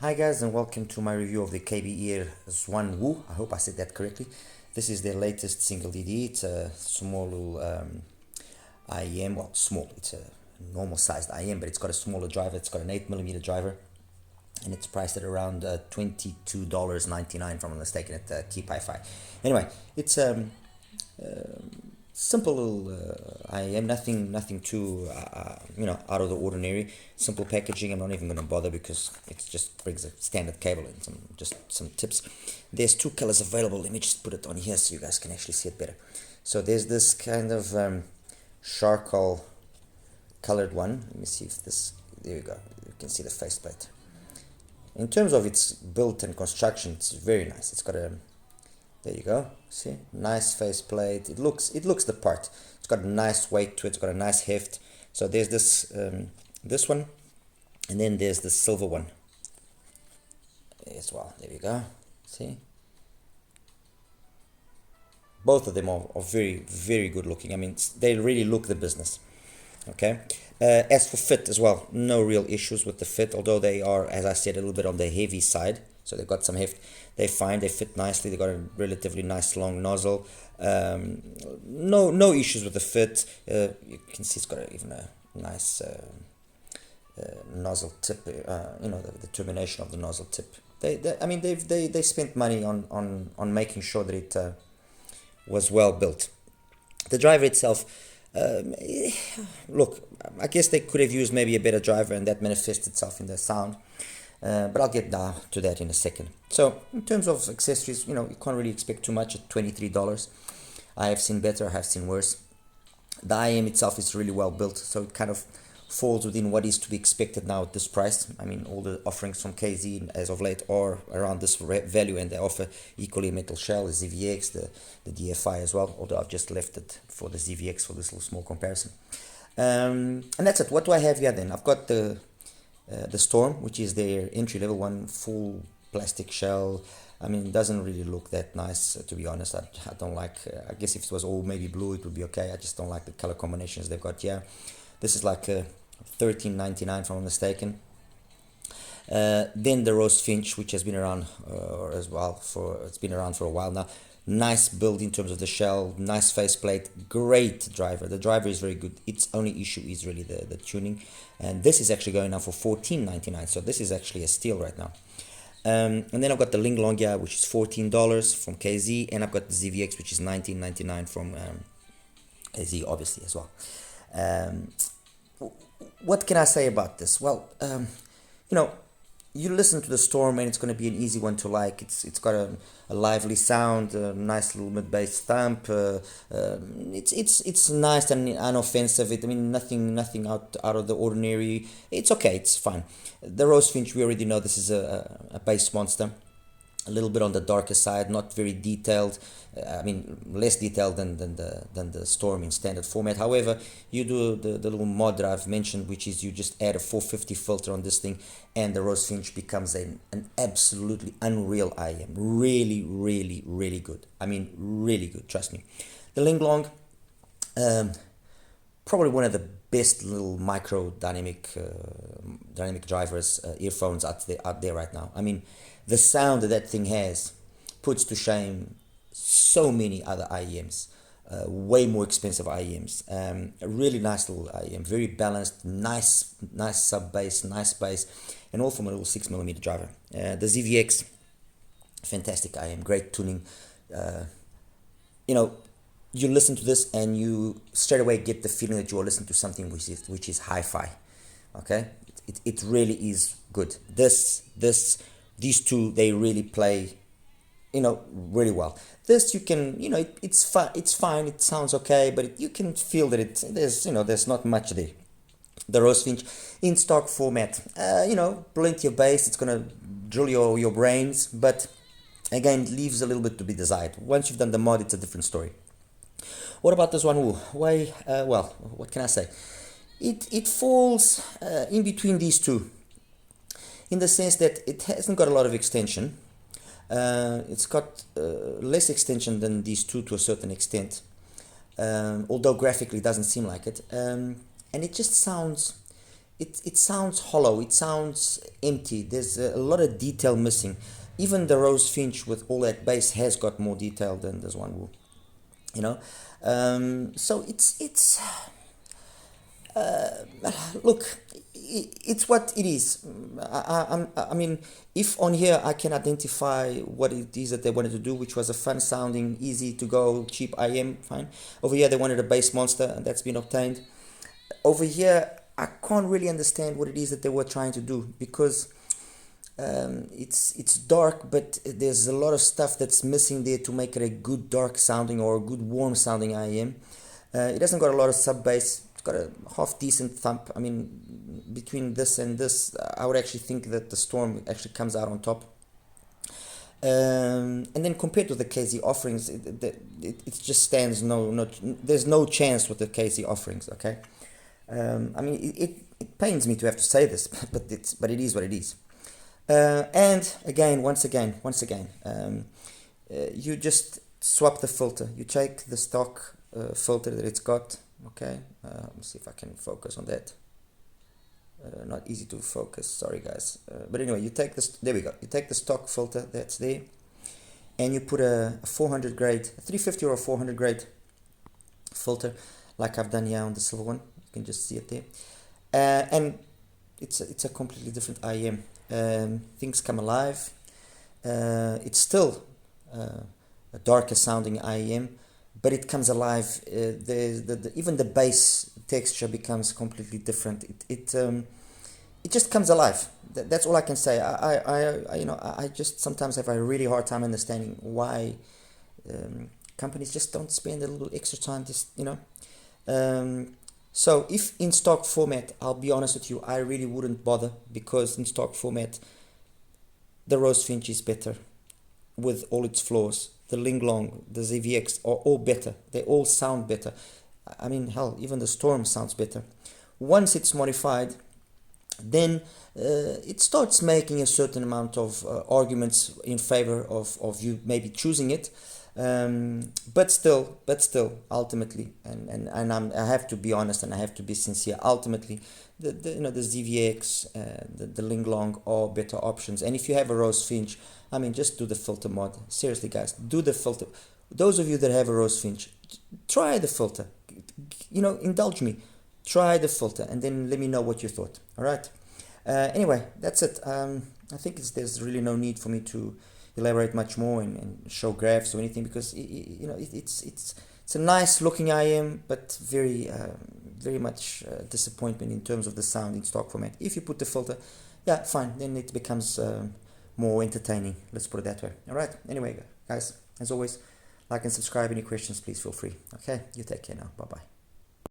Hi guys, and welcome to my review of the KBEAR XuanWu. I hope I said that correctly. This is their latest single DD. It's a small little IEM. Well, small. It's a normal sized IEM, but it's got a smaller driver. It's got an 8mm driver, and it's priced at around $22.99, if I'm not mistaken, at KBEAR. Anyway, it's simple little IEM, nothing too out of the ordinary. Simple packaging. I'm not even going to bother because it just brings a standard cable and some tips. There's two colors available. Let me just put it on here so you guys can actually see it better. So there's this kind of charcoal colored one. Let me see if this, there you go, you can see the faceplate. In terms of its build and construction, it's very nice. It's got a, there you go, see, nice faceplate. It looks the part. It's got a nice weight to it. It's got a nice heft. So there's this this one, and then there's the silver one as well. There you go, see. Both of them are very good looking. I mean, they really look the business. Okay. As for fit as well, no real issues with the fit, although they are, as I said, a little bit on the heavy side. So they've got some heft. They're fine. They fit nicely. They've got a relatively nice long nozzle. No issues with the fit. You can see it's got even a nice nozzle tip. The termination of the nozzle tip. They spent money on making sure that it was well built. The driver itself. Look, I guess they could have used maybe a better driver, and that manifests itself in the sound. But I'll get down to that in a second. So in terms of accessories, you can't really expect too much at $23. I have seen better, I have seen worse. The IEM itself is really well built, so it kind of falls within what is to be expected now at this price. I mean, all the offerings from KZ as of late are around this value, and they offer equally metal shell, the ZVX, the DFI as well, although I've just left it for the ZVX for this little small comparison. And that's it. What do I have here then? I've got the Storm, which is their entry-level one, full plastic shell. I mean, it doesn't really look that nice, to be honest. I don't like, I guess if it was all maybe blue, it would be okay. I just don't like the color combinations they've got here. This is like $13.99, if I'm not mistaken. Then the Roast Finch, which has been around as well it's been around for a while now. Nice build in terms of the shell, nice faceplate, great driver. The driver is very good. Its only issue is really the tuning, and this is actually going now for $14.99. So this is actually a steal right now. And then I've got the Ling Long here, which is $14 from KZ, and I've got the ZVX, which is $19.99 from KZ, obviously, as well. What can I say about this? Well, you listen to the Storm, and it's going to be an easy one to like. It's got a lively sound, a nice little mid-bass thump. It's nice and unoffensive. Nothing out of the ordinary. It's okay. It's fine. The Roast Finch, we already know this is a bass monster. A little bit on the darker side, not very detailed. Less detailed than the Storm in standard format. However, you do the little mod that I've mentioned, which is you just add a 450 filter on this thing, and the Roast Finch becomes an absolutely unreal IEM. Really good. I mean, really good. Trust me. The Ling Long, probably one of the best little micro dynamic drivers, earphones out there right now. I mean, the sound that thing has puts to shame so many other IEMs, way more expensive IEMs. A really nice little IEM, very balanced, nice sub bass, nice bass, and all from a little 6mm driver. The ZVX, fantastic IEM, great tuning. You listen to this and you straight away get the feeling that you are listening to something which is hi-fi. Okay, it really is good. These two, they really play, really well. This you can, it's fine. It sounds okay, but you can feel that there's not much there. The Roast Finch in stock format, plenty of bass. It's gonna drill your brains, but again, it leaves a little bit to be desired. Once you've done the mod, it's a different story. What about this one? Why? Well, what can I say? It falls in between these two, in the sense that it hasn't got a lot of extension. It's got less extension than these two to a certain extent, although graphically it doesn't seem like it. And it just sounds it sounds hollow, it sounds empty. There's a lot of detail missing. Even the Rose Finch with all that bass has got more detail than this one, you know. So it's look, it's what it is. I mean, if on here I can identify what it is that they wanted to do, which was a fun sounding, easy to go, cheap IEM, fine. Over here they wanted a bass monster, and that's been obtained. Over here I can't really understand what it is that they were trying to do, because it's dark, but there's a lot of stuff that's missing there to make it a good dark sounding or a good warm sounding IEM. It hasn't got a lot of sub bass. It's got a half decent thump. I mean, between this and this, I would actually think that the Storm actually comes out on top. And then compared to the KZ offerings, it just stands there's no chance with the KZ offerings. Okay, I mean it pains me to have to say this, but it is what it is. And again, once again, you just swap the filter. You take the stock filter that it's got. Okay, let me see if I can focus on that. Not easy to focus, sorry guys. But anyway, you take this, there we go. You take the stock filter that's there, and you put a 400 grade, a 350 or a 400 grade filter, like I've done here on the silver one. You can just see it there. And it's a completely different IEM. Things come alive. It's still a darker sounding IEM, but it comes alive. Even the bass texture becomes completely different. It just comes alive. That's all I can say. I just sometimes have a really hard time understanding why companies just don't spend a little extra time. So if in stock format, I'll be honest with you, I really wouldn't bother, because in stock format, the Rose Finch is better with all its flaws. The Ling Long, the ZVX are all better. They all sound better. I mean, hell, even the Storm sounds better. Once it's modified, then it starts making a certain amount of arguments in favor of you maybe choosing it. But still, ultimately, and I have to be honest and I have to be sincere. Ultimately, the ZVX, the Ling Long are better options. And if you have a Rose Finch, I mean, just do the filter mod. Seriously, guys, do the filter. Those of you that have a Rose Finch, try the filter. Indulge me. Try the filter, and then let me know what you thought. All right. Anyway, that's it. I think there's really no need for me to elaborate much more and show graphs or anything, because it's a nice looking IEM, but very much disappointment in terms of the sound in stock format. If you put the filter, yeah, fine, then it becomes more entertaining, let's put it that way. All right, anyway guys, as always, like and subscribe. Any questions, please feel free. Okay, you take care now. Bye bye.